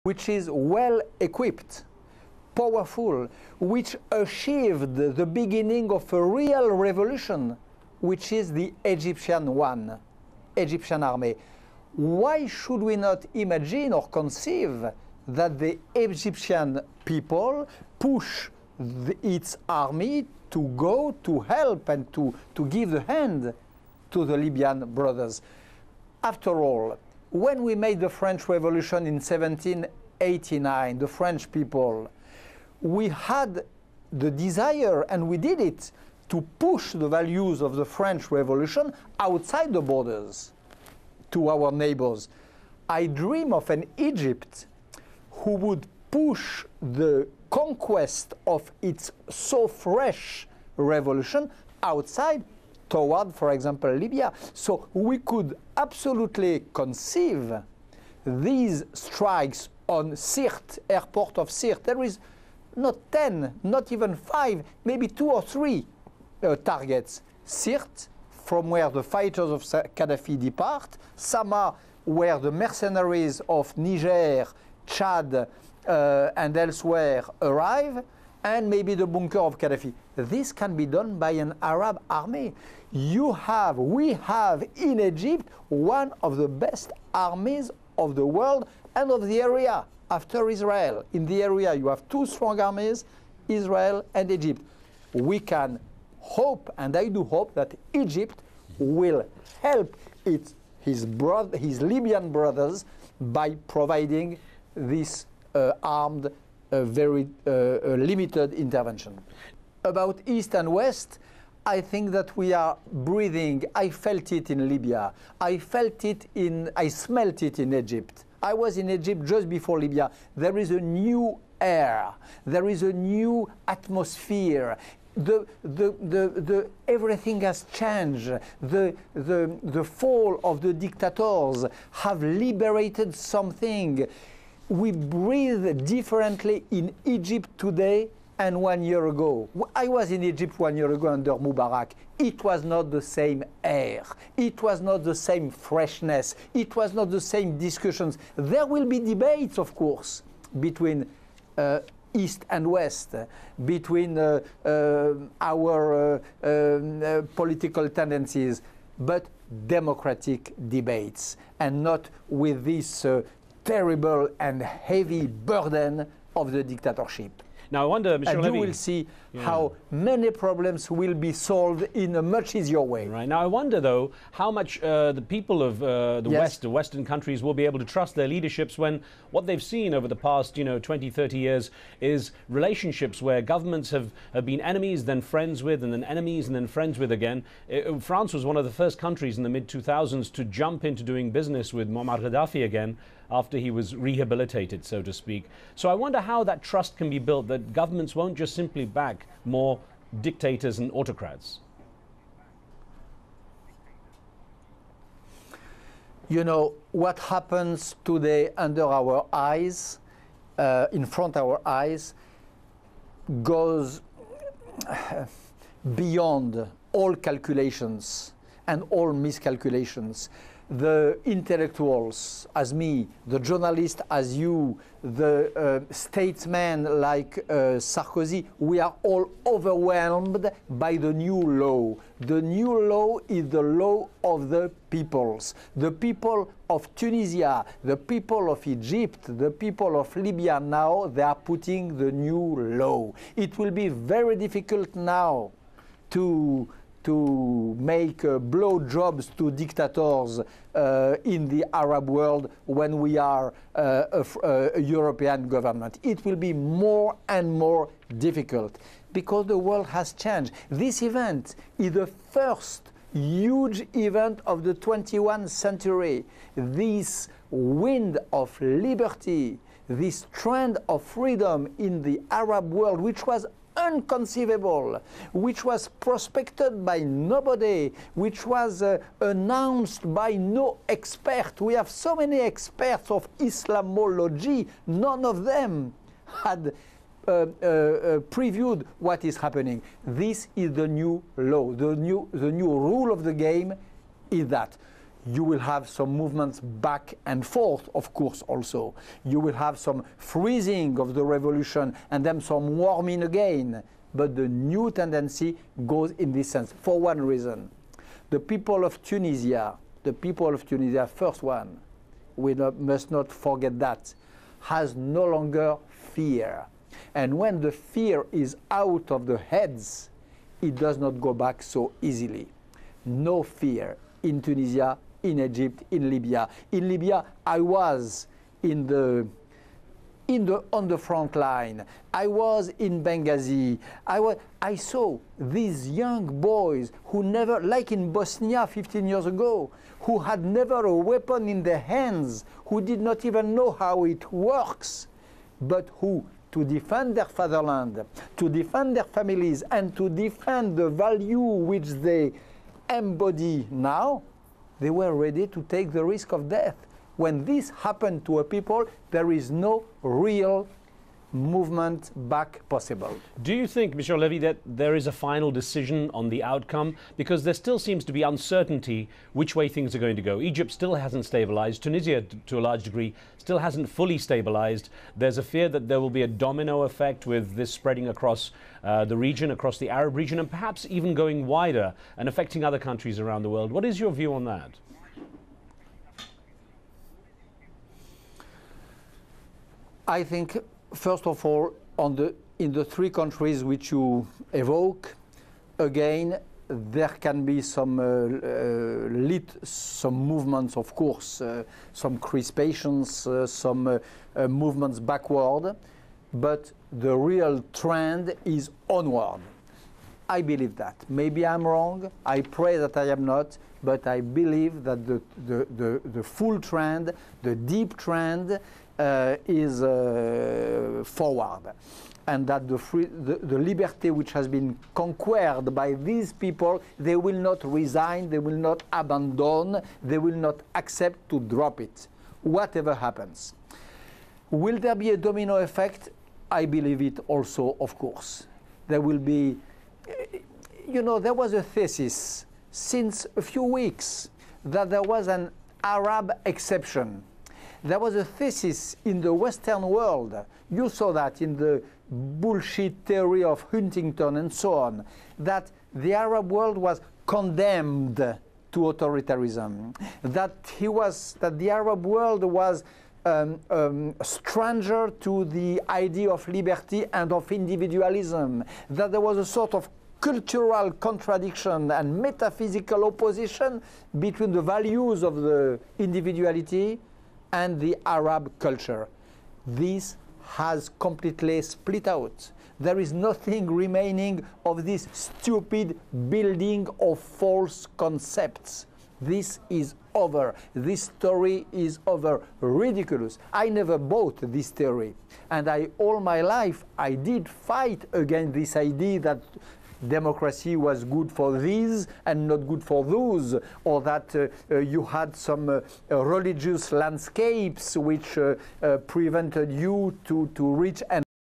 which is well equipped, powerful, which achieved the beginning of a real revolution, which is the Egyptian one, Egyptian army. Why should we not imagine or conceive that the Egyptian people push its army to go to help and to give the hand to the Libyan brothers? After all, when we made the French Revolution in 1789, the French people, we had the desire, and we did it, to push the values of the French Revolution outside the borders to our neighbors. I dream of an Egypt who would push the conquest of its so fresh revolution outside toward, for example, Libya. So we could absolutely conceive these strikes on Sirte, airport of Sirte. There is not 10, not even 5, maybe 2 or 3 targets. Sirte, from where the fighters of Gaddafi depart, Sama, where the mercenaries of Niger, Chad, and elsewhere arrive, and maybe the bunker of Gaddafi. This can be done by an Arab army. We have in Egypt one of the best armies of the world and of the area after Israel. In the area you have 2 strong armies, Israel and Egypt. We can hope, and I do hope, that Egypt will help his Libyan brothers by providing this armed, very limited intervention. About East and West, I think that we are breathing. I felt it in Libya. I smelt it in Egypt. I was in Egypt just before Libya. There is a new air. There is a new atmosphere. Everything has changed. The fall of the dictators have liberated something. We breathe differently in Egypt today and 1 year ago. I was in Egypt 1 year ago under Mubarak. It was not the same air. It was not the same freshness. It was not the same discussions. There will be debates, of course, between East and West, between our political tendencies, but democratic debates, and not with this terrible and heavy burden of the dictatorship. Now I wonder, Mr. And Levy, you will see how many problems will be solved in a much easier way. Right. Now I wonder, though, how much the people of the West, the Western countries, will be able to trust their leaderships when what they've seen over the past, 20, 30 years is relationships where governments have been enemies, then friends with, and then enemies, and then friends with again. France was one of the first countries in the mid-2000s to jump into doing business with Muammar Gaddafi again, after he was rehabilitated, so to speak. So I wonder how that trust can be built, that governments won't just simply back more dictators and autocrats. You know, what happens today under our eyes, in front of our eyes, goes beyond all calculations and all miscalculations. The intellectuals, as me, the journalists, as you, the statesmen like Sarkozy, we are all overwhelmed by the new law. The new law is the law of the peoples. The people of Tunisia, the people of Egypt, the people of Libya now, they are putting the new law. It will be very difficult now to make blowjobs to dictators in the Arab world when we are a European government. It will be more and more difficult because the world has changed. This event is the first huge event of the 21st century. This wind of liberty, this trend of freedom in the Arab world, which was unconceivable, which was prospected by nobody, which was announced by no expert. We have so many experts of Islamology, none of them had previewed what is happening. This is the new law. The new rule of the game is that You will have some movements back and forth, of course, also. You will have some freezing of the revolution and then some warming again. But the new tendency goes in this sense, for one reason. The people of Tunisia, first one, we must not forget that, has no longer fear. And when the fear is out of the heads, it does not go back so easily. No fear in Tunisia, in Egypt, in Libya. In Libya, I was on the front line. I was in Benghazi. I saw these young boys who never, like in Bosnia 15 years ago, who had never a weapon in their hands, who did not even know how it works, but who, to defend their fatherland, to defend their families, and to defend the value which they embody now, they were ready to take the risk of death. When this happened to a people, there is no real movement back possible. Do you think, Mr. Levy, that there is a final decision on the outcome? Because there still seems to be uncertainty which way things are going to go. Egypt still hasn't stabilized. Tunisia, to a large degree, still hasn't fully stabilized. There's a fear that there will be a domino effect with this spreading across the region, across the Arab region, and perhaps even going wider and affecting other countries around the world. What is your view on that? I think, first of all, in the three countries which you evoke, again, there can be some movements, of course, some crispations, some movements backward, but the real trend is onward. I believe that. Maybe I'm wrong. I pray that I am not, but I believe that the full trend, the deep trend, is forward, and that the liberty which has been conquered by these people, they will not resign, they will not abandon, they will not accept to drop it, whatever happens. Will there be a domino effect? I believe it also, of course. There will be, you know, there was a thesis since a few weeks that there was an Arab exception. There was a thesis in the Western world, you saw that in the bullshit theory of Huntington and so on, that the Arab world was condemned to authoritarianism, that the Arab world was a stranger to the idea of liberty and of individualism, that there was a sort of cultural contradiction and metaphysical opposition between the values of the individuality and the Arab culture. This has completely split out. There is nothing remaining of this stupid building of false concepts. This is over. This story is over. Ridiculous. I never bought this theory. And all my life, I did fight against this idea that democracy was good for these and not good for those, or that you had some religious landscapes which prevented you to reach